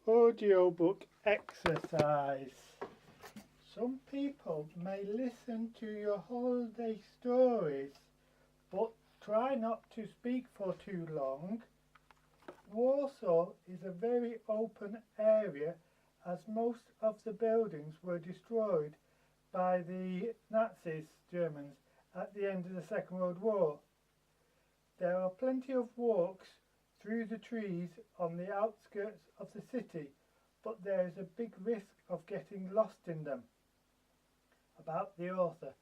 Audiobook exercise. Some people may listen to your holiday stories, but try not to speak for too long. Warsaw is a very open area as most of the buildings were destroyed by the Germans, at the end of the Second World War. There are plenty of walks through the trees on the outskirts of the city, but there is a big risk of getting lost in them. About the author.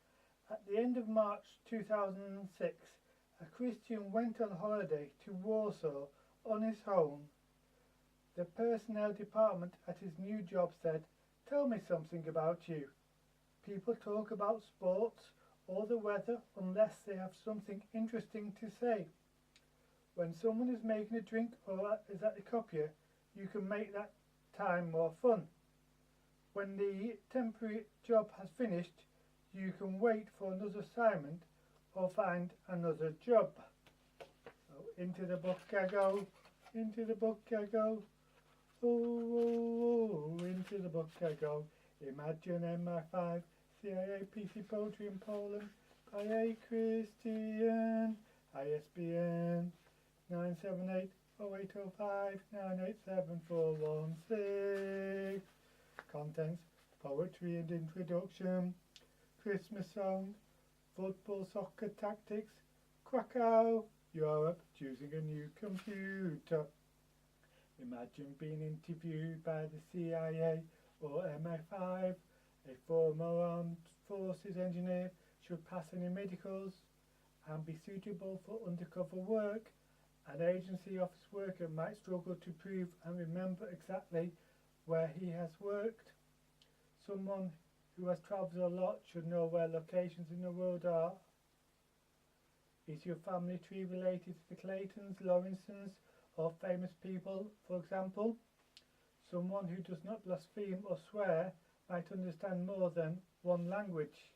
At the end of March 2006, a Christian went on holiday to Warsaw on his own. The personnel department at his new job said, "Tell me something about you." People talk about sports or the weather unless they have something interesting to say. When someone is making a drink or is at the copier, you can make that time more fun. When the temporary job has finished, you can wait for another assignment or find another job. So into the book I go, into the book I go, oh, into the book I go. Imagine MI5, CIA PC Poetry in Poland by A. Christian, ISBN 978-0805-987416. Contents: poetry and introduction, Christmas song, football soccer tactics, Krakow, Europe, choosing a new computer. Imagine being interviewed by the CIA or MI5. A former armed forces engineer should pass any medicals and be suitable for undercover work. An agency office worker might struggle to prove and remember exactly where he has worked. Someone who has travelled a lot should know where locations in the world are. Is your family tree related to the Claytons, Lawrinsons, or famous people, for example? Someone who does not blaspheme or swear might understand more than one language.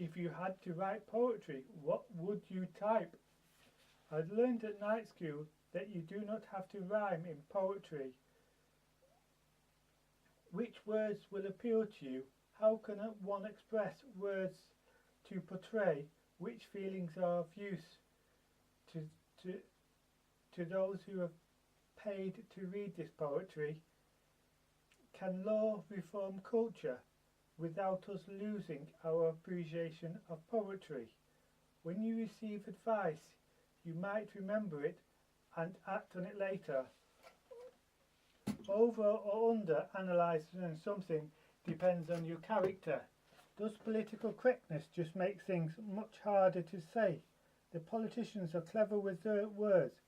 If you had to write poetry, what would you type? I'd learned at night school that you do not have to rhyme in poetry. Which words will appeal to you? How can one express words to portray? Which feelings are of use to those who have paid to read this poetry? Can law reform culture without us losing our appreciation of poetry? When you receive advice, you might remember it and act on it later. Over or under analysing something depends on your character. Does political correctness just make things much harder to say? The politicians are clever with their words,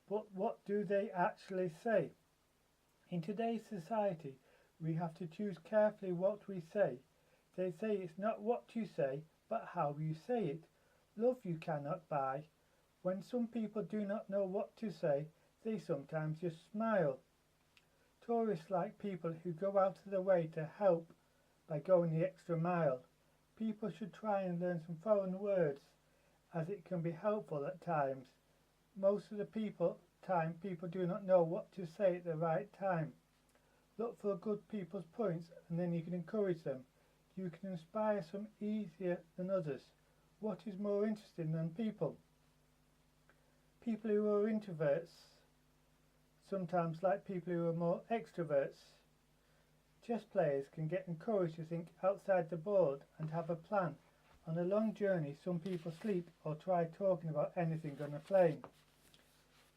but what do they actually say? In today's society, we have to choose carefully what we say. They say it's not what you say, but how you say it. Love you cannot buy. When some people do not know what to say, they sometimes just smile. Tourists like people who go out of their way to help by going the extra mile. People should try and learn some foreign words, as it can be helpful at times. Most of the people do not know what to say at the right time. Look for good people's points and then you can encourage them. You can inspire some easier than others. What is more interesting than people? People who are introverts sometimes like people who are more extroverts. Chess players can get encouraged to think outside the board and have a plan. On a long journey, some people sleep or try talking about anything on a plane.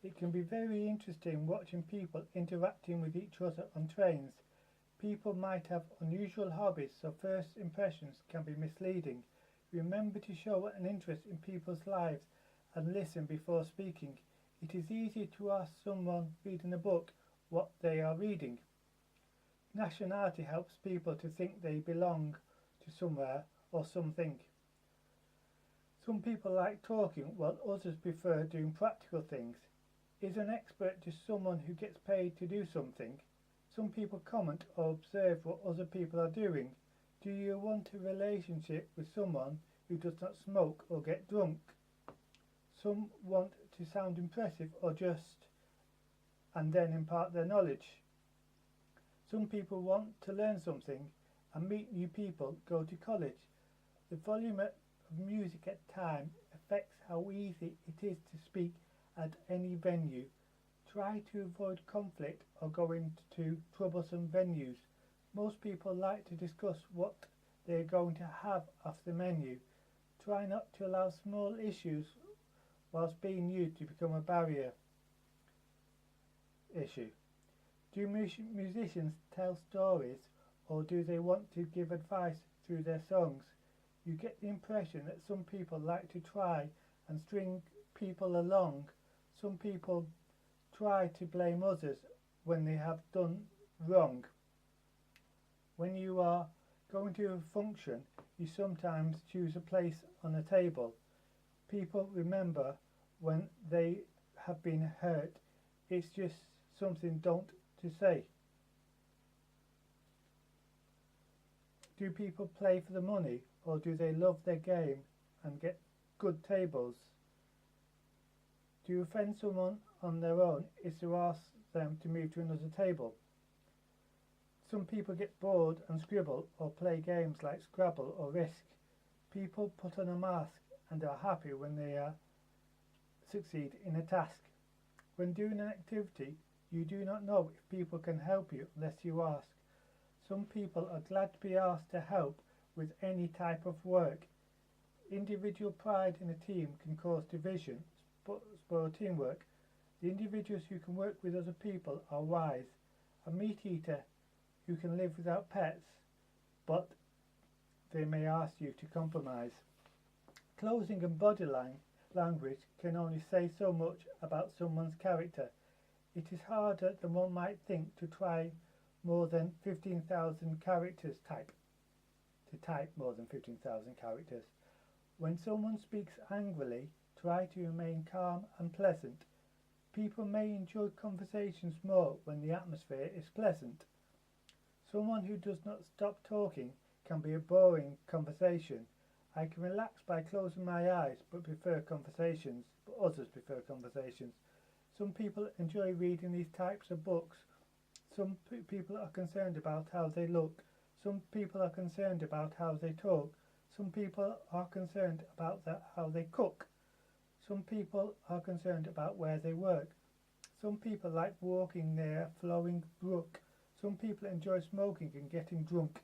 It can be very interesting watching people interacting with each other on trains. People might have unusual hobbies, so first impressions can be misleading. Remember to show an interest in people's lives and listen before speaking. It is easy to ask someone reading a book what they are reading. Nationality helps people to think they belong to somewhere or something. Some people like talking while others prefer doing practical things. Is an expert just someone who gets paid to do something? Some people comment or observe what other people are doing. Do you want a relationship with someone who does not smoke or get drunk? Some want to sound impressive or just and then impart their knowledge. Some people want to learn something and meet new people, go to college. The volume of music at time affects how easy it is to speak at any venue. Try to avoid conflict or go into troublesome venues. Most people like to discuss what they are going to have off the menu. Try not to allow small issues whilst being used to become a barrier issue. Do musicians tell stories, or do they want to give advice through their songs? You get the impression that some people like to try and string people along. Some people try to blame others when they have done wrong. When you are going to a function, you sometimes choose a place on a table. People remember when they have been hurt. It's just something don't to say. Do people play for the money, or do they love their game and get good tables? Do you offend someone on their own is to ask them to move to another table? Some people get bored and scribble or play games like Scrabble or Risk. People put on a mask and are happy when they succeed in a task. When doing an activity, you do not know if people can help you unless you ask. Some people are glad to be asked to help with any type of work. Individual pride in a team can cause division, spoil teamwork. The individuals who can work with other people are wise. A meat eater who can live without pets, but they may ask you to compromise. Clothing and body language can only say so much about someone's character. It is harder than one might think to try more than 15,000 characters type more than 15,000 characters. When someone speaks angrily, try to remain calm and pleasant. People may enjoy conversations more when the atmosphere is pleasant. Someone who does not stop talking can be a boring conversation. I can relax by closing my eyes but others prefer conversations. Some people enjoy reading these types of books. Some people are concerned about how they look. Some people are concerned about how they talk. Some people are concerned about how they cook. Some people are concerned about where they work. Some people like walking near a flowing brook. Some people enjoy smoking and getting drunk.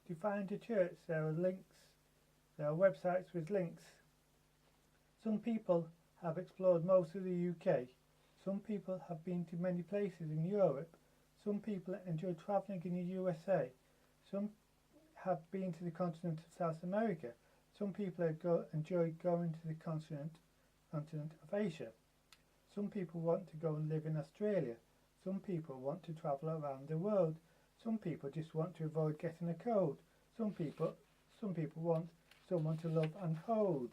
To find a church, there are websites with links. Some people have explored most of the UK. Some people have been to many places in Europe. Some people enjoy travelling in the USA. Some have been to the continent of South America. Some people enjoy going to the continent of Asia. Some people want to go and live in Australia. Some people want to travel around the world. Some people just want to avoid getting a cold. Some people want someone to love and hold.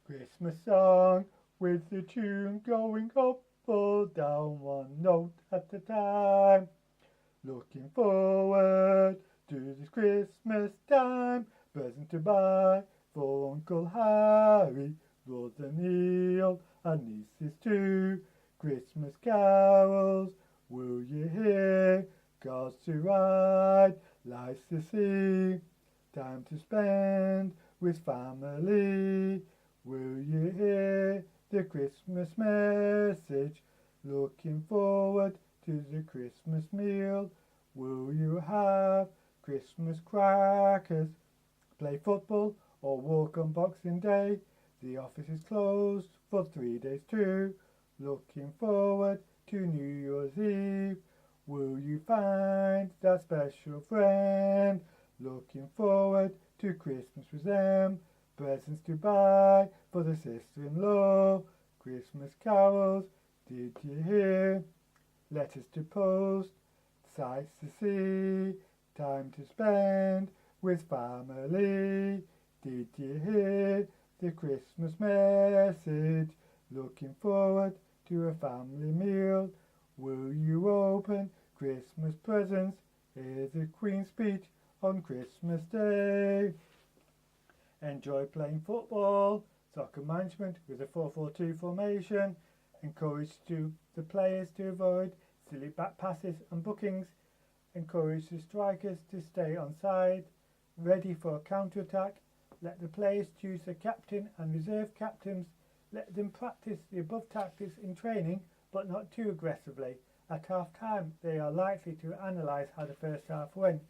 Christmas song with the tune going up or down, one note at a time. Looking forward to this Christmas time, present to buy for Uncle Harry, Brother Neil and nieces too. Christmas carols, will you hear? Cars to ride, lights to see, time to spend with family. Will you hear the Christmas message? Looking forward to the Christmas meal. Will you have Christmas crackers? Play football or walk on Boxing Day? The office is closed for 3 days too. Looking forward to New Year's Eve. Will you find that special friend? Looking forward to Christmas with them. Presents to buy for the sister-in-law. Christmas carols, did you hear? Letters to post, sights to see, time to spend with family. Did you hear the Christmas message? Looking forward to a family meal. Will you open Christmas presents? Here's the Queen's speech on Christmas Day. Enjoy playing football, Soccer management with a 4-4-2 formation encouraged the players to avoid silly back passes and bookings, encourage the strikers to stay on side, ready for a counter-attack, let the players choose the captain and reserve captains, let them practice the above tactics in training but not too aggressively. At half time they are likely to analyse how the first half went.